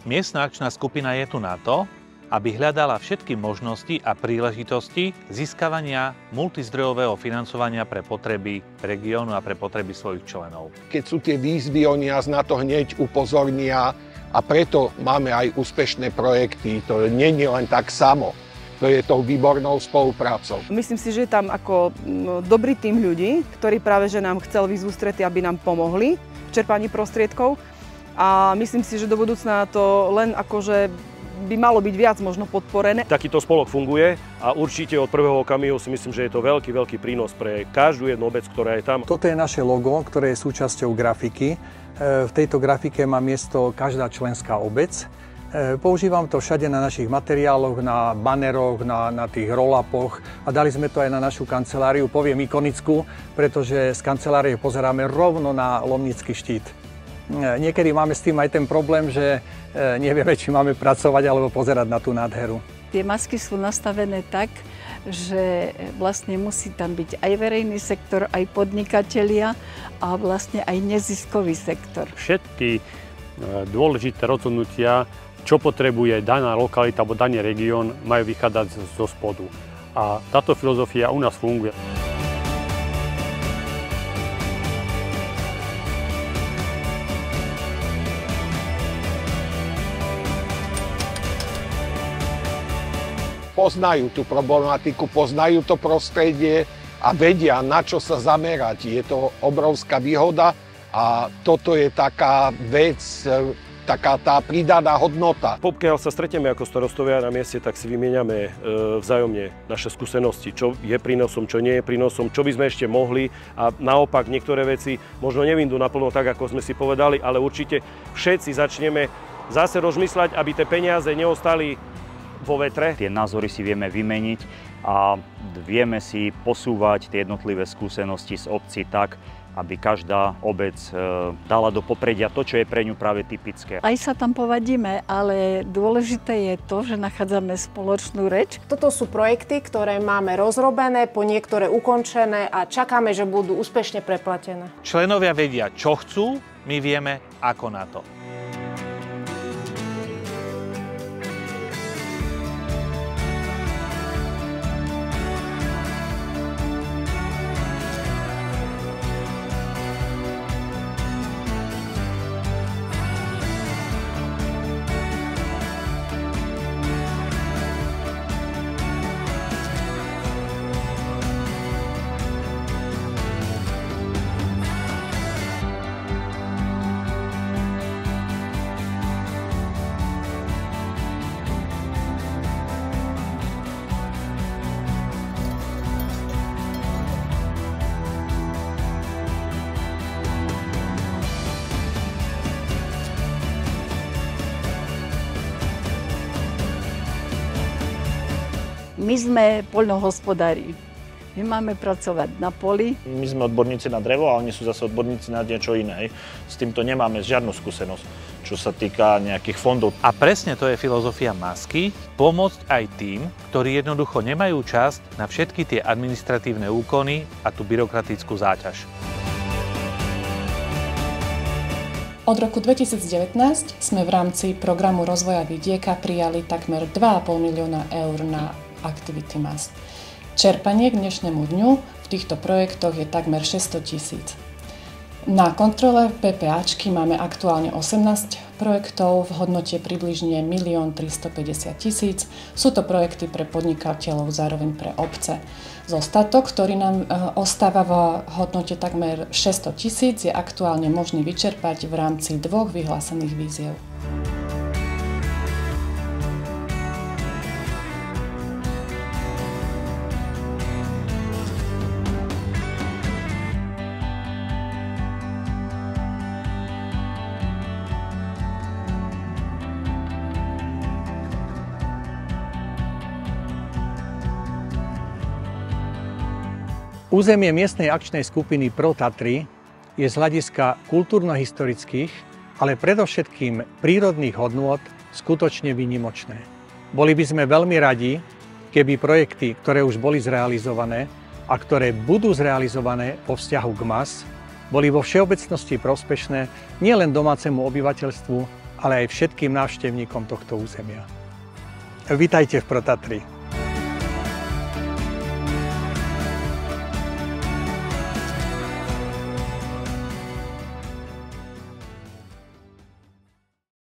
Miestna akčná skupina je tu na to, aby hľadala všetky možnosti a príležitosti získavania multizdrojového financovania pre potreby regiónu a pre potreby svojich členov. Keď sú tie výzvy, oni nás na to hneď upozornia a preto máme aj úspešné projekty. To nie je len tak samo. To je tou výbornou spoluprácou. Myslím si, že je tam ako dobrý tím ľudí, ktorí práve že nám chcel výsť ústrety, aby nám pomohli v čerpaní prostriedkov. A myslím si, že do budúcna to len akože by malo byť viac možno podporené. Takýto spolok funguje a určite od prvého okamihu si myslím, že je to veľký prínos pre každú jednu obec, ktorá je tam. Toto je naše logo, ktoré je súčasťou grafiky. V tejto grafike má miesto každá členská obec. Používam to všade na našich materiáloch, na baneroch, na tých roll-upoch a dali sme to aj na našu kanceláriu, poviem ikonickú, pretože z kancelárie pozeráme rovno na Lomnický štít. Niekedy máme s tým aj ten problém, že nevieme, či máme pracovať alebo pozerať na tú nádheru. Tie masky sú nastavené tak, že vlastne musí tam byť aj verejný sektor, aj podnikatelia a vlastne aj neziskový sektor. Všetky dôležité rozhodnutia, čo potrebuje daná lokalita alebo daný región, majú vychádzať zo spodu. A táto filozofia u nás funguje. Poznajú tú problematiku, poznajú to prostredie a vedia, na čo sa zamerať. Je to obrovská výhoda a toto je taká vec, taká tá pridaná hodnota. Pokiaľ sa stretneme ako starostovia na mieste, tak si vymieňame vzájomne naše skúsenosti, čo je prínosom, čo nie je prínosom, čo by sme ešte mohli a naopak niektoré veci možno nevindú naplno tak, ako sme si povedali, ale určite všetci začneme zase rozmýšľať, aby tie peniaze neostali vo vetre. Tie názory si vieme vymeniť a vieme si posúvať tie jednotlivé skúsenosti z obcí tak, aby každá obec dala do popredia to, čo je pre ňu práve typické. Aj sa tam povadíme, ale dôležité je to, že nachádzame spoločnú reč. Toto sú projekty, ktoré máme rozrobené, po niektoré ukončené a čakáme, že budú úspešne preplatené. Členovia vedia, čo chcú, my vieme, ako na to. My sme poľnohospodári. My máme pracovať na poli. My sme odborníci na drevo a oni sú zase odborníci na niečo iné. S týmto nemáme žiadnu skúsenosť, čo sa týka nejakých fondov. A presne to je filozofia masky, pomôcť aj tým, ktorí jednoducho nemajú čas na všetky tie administratívne úkony a tú byrokratickú záťaž. Od roku 2019 sme v rámci programu rozvoja vidieka prijali takmer 2,5 milióna eur na aktivity MAS. Čerpanie k dnešnému dňu v týchto projektoch je takmer 600 000. Na kontrole PPAčky máme aktuálne 18 projektov v hodnote približne 1 350 000. Sú to projekty pre podnikateľov, zároveň pre obce. Zostatok, ktorý nám ostáva v hodnote takmer 600 000, je aktuálne možný vyčerpať v rámci 2 vyhlásených výziev. Územie miestnej akčnej skupiny Pro Tatry je z hľadiska kultúrno-historických, ale predovšetkým prírodných hodnôt skutočne výnimočné. Boli by sme veľmi radi, keby projekty, ktoré už boli zrealizované a ktoré budú zrealizované vo vzťahu k MAS, boli vo všeobecnosti prospešné nielen domácemu obyvateľstvu, ale aj všetkým návštevníkom tohto územia. Vítajte v ProTatry.